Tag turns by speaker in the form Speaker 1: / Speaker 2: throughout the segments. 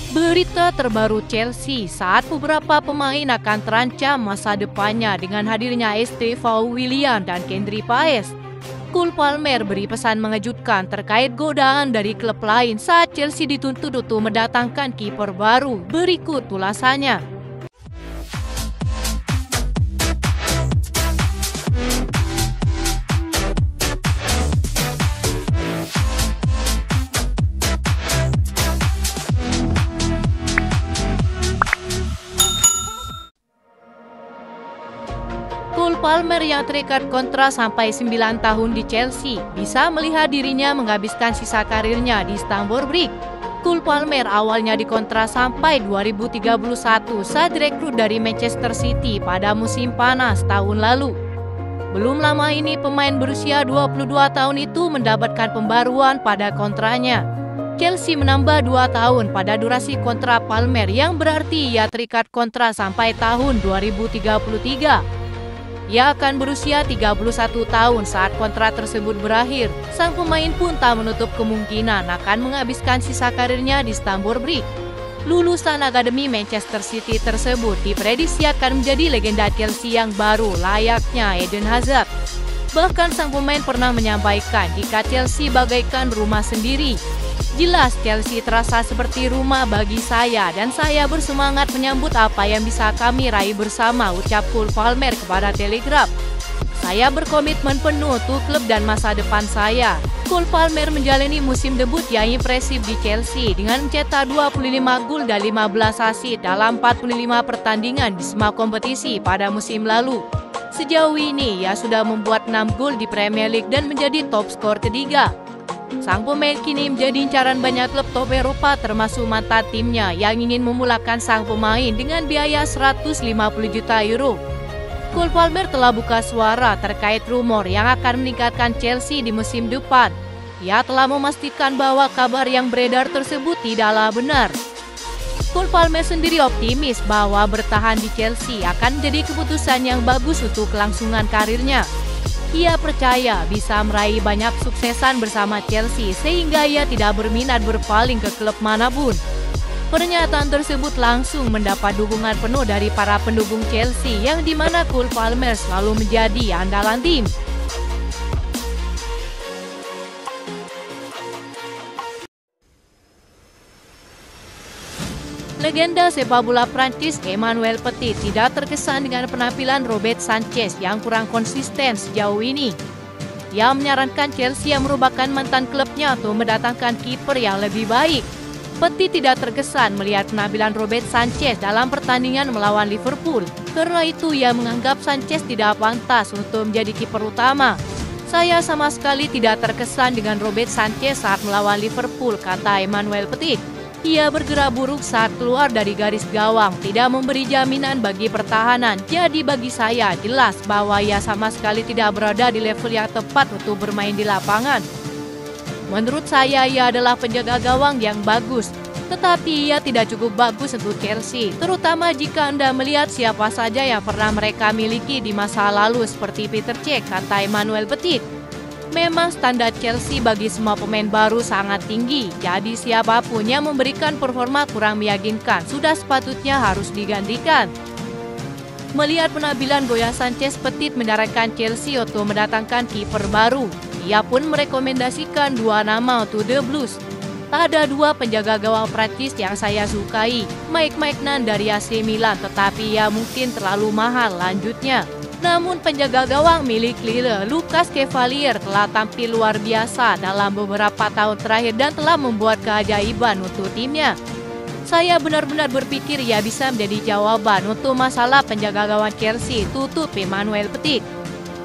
Speaker 1: Berita terbaru Chelsea saat beberapa pemain akan terancam masa depannya dengan hadirnya Estevão Willian dan Kendry Páez. Cole Palmer beri pesan mengejutkan terkait godaan dari klub lain saat Chelsea dituntut untuk mendatangkan kiper baru. Berikut ulasannya. Cole Palmer yang terikat kontrak sampai 9 tahun di Chelsea bisa melihat dirinya menghabiskan sisa karirnya di Stamford Bridge. Cole Palmer awalnya dikontrak sampai 2031 saat direkrut dari Manchester City pada musim panas tahun lalu. Belum lama ini pemain berusia 22 tahun itu mendapatkan pembaruan pada kontraknya. Chelsea menambah 2 tahun pada durasi kontrak Palmer yang berarti ia terikat kontrak sampai tahun 2033. Ia akan berusia 31 tahun saat kontrak tersebut berakhir. Sang pemain pun tak menutup kemungkinan akan menghabiskan sisa karirnya di Stamford Bridge. Lulusan Akademi Manchester City tersebut diprediksi akan menjadi legenda Chelsea yang baru layaknya Eden Hazard. Bahkan sang pemain pernah menyampaikan jika Chelsea bagaikan rumah sendiri. Jelas Chelsea terasa seperti rumah bagi saya dan saya bersemangat menyambut apa yang bisa kami raih bersama, ucap Cole Palmer kepada Telegraph. Saya berkomitmen penuh untuk klub dan masa depan saya. Cole Palmer menjalani musim debut yang impresif di Chelsea dengan mencetak 25 gol dan 15 assist dalam 45 pertandingan di semua kompetisi pada musim lalu. Sejauh ini ia sudah membuat 6 gol di Premier League dan menjadi top skor ketiga. Sang pemain kini menjadi incaran banyak klub top Eropa termasuk mantan timnya yang ingin memulakan sang pemain dengan biaya 150 juta euro. Cole Palmer telah buka suara terkait rumor yang akan meningkatkan Chelsea di musim depan. Ia telah memastikan bahwa kabar yang beredar tersebut tidaklah benar. Cole Palmer sendiri optimis bahwa bertahan di Chelsea akan menjadi keputusan yang bagus untuk kelangsungan karirnya. Ia percaya bisa meraih banyak suksesan bersama Chelsea sehingga ia tidak berminat berpaling ke klub manapun. Pernyataan tersebut langsung mendapat dukungan penuh dari para pendukung Chelsea yang dimana Cole Palmer selalu menjadi andalan tim. Legenda sepak bola Prancis Emmanuel Petit tidak terkesan dengan penampilan Robert Sanchez yang kurang konsisten sejauh ini. Ia menyarankan Chelsea yang merupakan mantan klubnya untuk mendatangkan kiper yang lebih baik. Petit tidak terkesan melihat penampilan Robert Sanchez dalam pertandingan melawan Liverpool. Karena itu ia menganggap Sanchez tidak pantas untuk menjadi kiper utama. Saya sama sekali tidak terkesan dengan Robert Sanchez saat melawan Liverpool, kata Emmanuel Petit. Ia bergerak buruk saat keluar dari garis gawang, tidak memberi jaminan bagi pertahanan. Jadi bagi saya jelas bahwa ia sama sekali tidak berada di level yang tepat untuk bermain di lapangan. Menurut saya ia adalah penjaga gawang yang bagus, tetapi ia tidak cukup bagus untuk Chelsea, terutama jika Anda melihat siapa saja yang pernah mereka miliki di masa lalu seperti Peter Cech, kata Emmanuel Petit. Memang standar Chelsea bagi semua pemain baru sangat tinggi, jadi siapapun yang memberikan performa kurang meyakinkan sudah sepatutnya harus digantikan. Melihat penampilan Boya Sanchez, Petit menyarankan Chelsea untuk mendatangkan kiper baru. Ia pun merekomendasikan 2 nama untuk The Blues. Ada 2 penjaga gawang Prancis yang saya sukai, Mike Maignan dari AC Milan, tetapi ia mungkin terlalu mahal, lanjutnya. Namun penjaga gawang milik Lille, Lucas Cavalier telah tampil luar biasa dalam beberapa tahun terakhir dan telah membuat keajaiban untuk timnya. Saya benar-benar berpikir ia bisa menjadi jawaban untuk masalah penjaga gawang Chelsea, tutup Emmanuel Petit.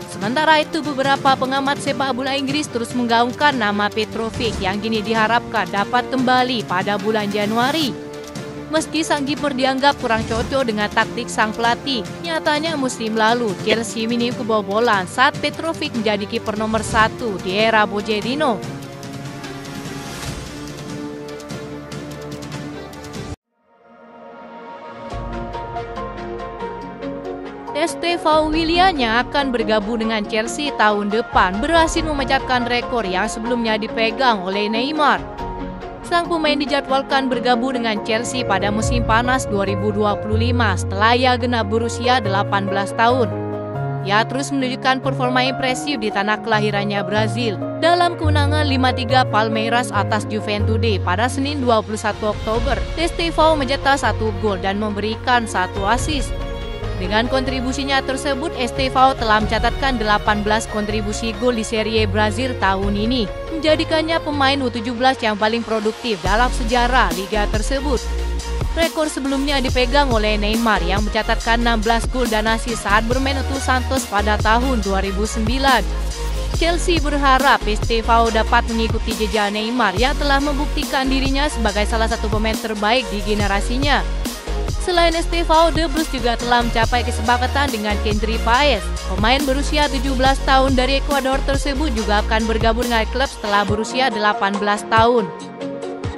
Speaker 1: Sementara itu beberapa pengamat sepak bola Inggris terus menggaungkan nama Petrovic yang kini diharapkan dapat kembali pada bulan Januari. Meski sang kiper dianggap kurang cocok dengan taktik sang pelatih, nyatanya musim lalu Chelsea minim kebobolan saat Petrovic menjadi kiper nomor 1 di era Pochettino. Estevão Willian yang akan bergabung dengan Chelsea tahun depan berhasil memecahkan rekor yang sebelumnya dipegang oleh Neymar. Sang pemain dijadwalkan bergabung dengan Chelsea pada musim panas 2025 setelah ia genap berusia 18 tahun. Ia terus menunjukkan performa impresif di tanah kelahirannya Brazil dalam kemenangan 5-3 Palmeiras atas Juventude pada Senin 21 Oktober. Estevão mencetak 1 gol dan memberikan 1 assist. Dengan kontribusinya tersebut, Estevão telah mencatatkan 18 kontribusi gol di Serie Brazil tahun ini, menjadikannya pemain U17 yang paling produktif dalam sejarah liga tersebut. Rekor sebelumnya dipegang oleh Neymar yang mencatatkan 16 gol dan assist saat bermain untuk Santos pada tahun 2009. Chelsea berharap Estevão dapat mengikuti jejak Neymar yang telah membuktikan dirinya sebagai salah satu pemain terbaik di generasinya. Selain Estevão, The Blues juga telah mencapai kesepakatan dengan Kendry Páez. Pemain berusia 17 tahun dari Ekuador tersebut juga akan bergabung dengan klub setelah berusia 18 tahun.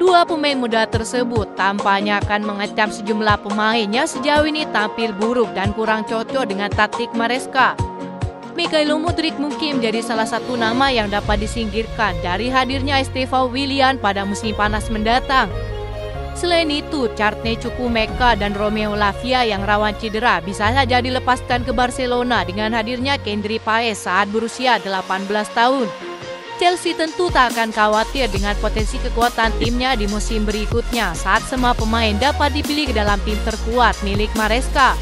Speaker 1: Dua pemain muda tersebut tampaknya akan mengecam sejumlah pemain yang sejauh ini tampil buruk dan kurang cocok dengan taktik Maresca. Mykhailo Mudryk mungkin menjadi salah satu nama yang dapat disingkirkan dari hadirnya Estevão Willian pada musim panas mendatang. Selain itu, Courtney Chukwuemeka dan Romeo Lavia yang rawan cedera bisa saja dilepaskan ke Barcelona dengan hadirnya Kendry Páez saat berusia 18 tahun. Chelsea tentu tak akan khawatir dengan potensi kekuatan timnya di musim berikutnya saat semua pemain dapat dipilih ke dalam tim terkuat milik Maresca.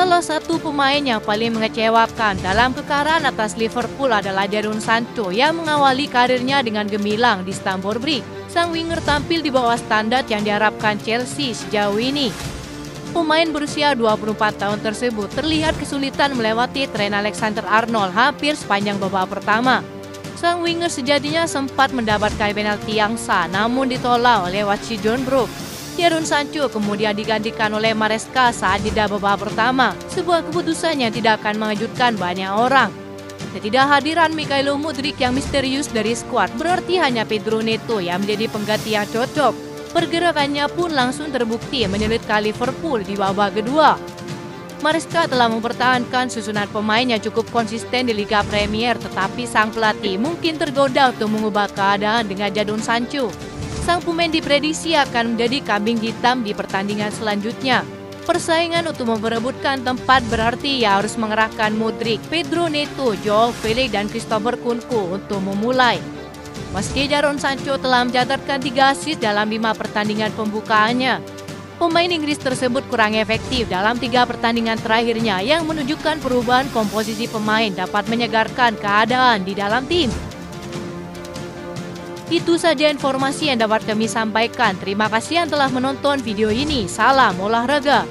Speaker 1: Salah satu pemain yang paling mengecewakan dalam kekalahan atas Liverpool adalah Jadon Sancho yang mengawali karirnya dengan gemilang di Stamford Bridge. Sang winger tampil di bawah standar yang diharapkan Chelsea sejauh ini. Pemain berusia 24 tahun tersebut terlihat kesulitan melewati Trent Alexander-Arnold hampir sepanjang babak pertama. Sang winger sejatinya sempat mendapatkan penalti yang sah namun ditolak oleh wasit John Brooke. Jadon Sancho kemudian digantikan oleh Maresca saat jeda babak pertama, sebuah keputusan yang tidak akan mengejutkan banyak orang. Ketidakhadiran Mykhailo Mudryk yang misterius dari skuad berarti hanya Pedro Neto yang menjadi pengganti yang cocok. Pergerakannya pun langsung terbukti menyulitkan Liverpool di babak kedua. Maresca telah mempertahankan susunan pemain yang cukup konsisten di Liga Premier, tetapi sang pelatih mungkin tergoda untuk mengubah keadaan dengan Jadon Sancho. Sang pemain diprediksi akan menjadi kambing hitam di pertandingan selanjutnya. Persaingan untuk memperebutkan tempat berarti ia harus mengerahkan Mudryk, Pedro Neto, Joao Felix, dan Christopher Nkunku untuk memulai. Meski Jadon Sancho telah mencatatkan 3 assist dalam 5 pertandingan pembukaannya, pemain Inggris tersebut kurang efektif dalam 3 pertandingan terakhirnya yang menunjukkan perubahan komposisi pemain dapat menyegarkan keadaan di dalam tim. Itu saja informasi yang dapat kami sampaikan. Terima kasih yang telah menonton video ini. Salam olahraga.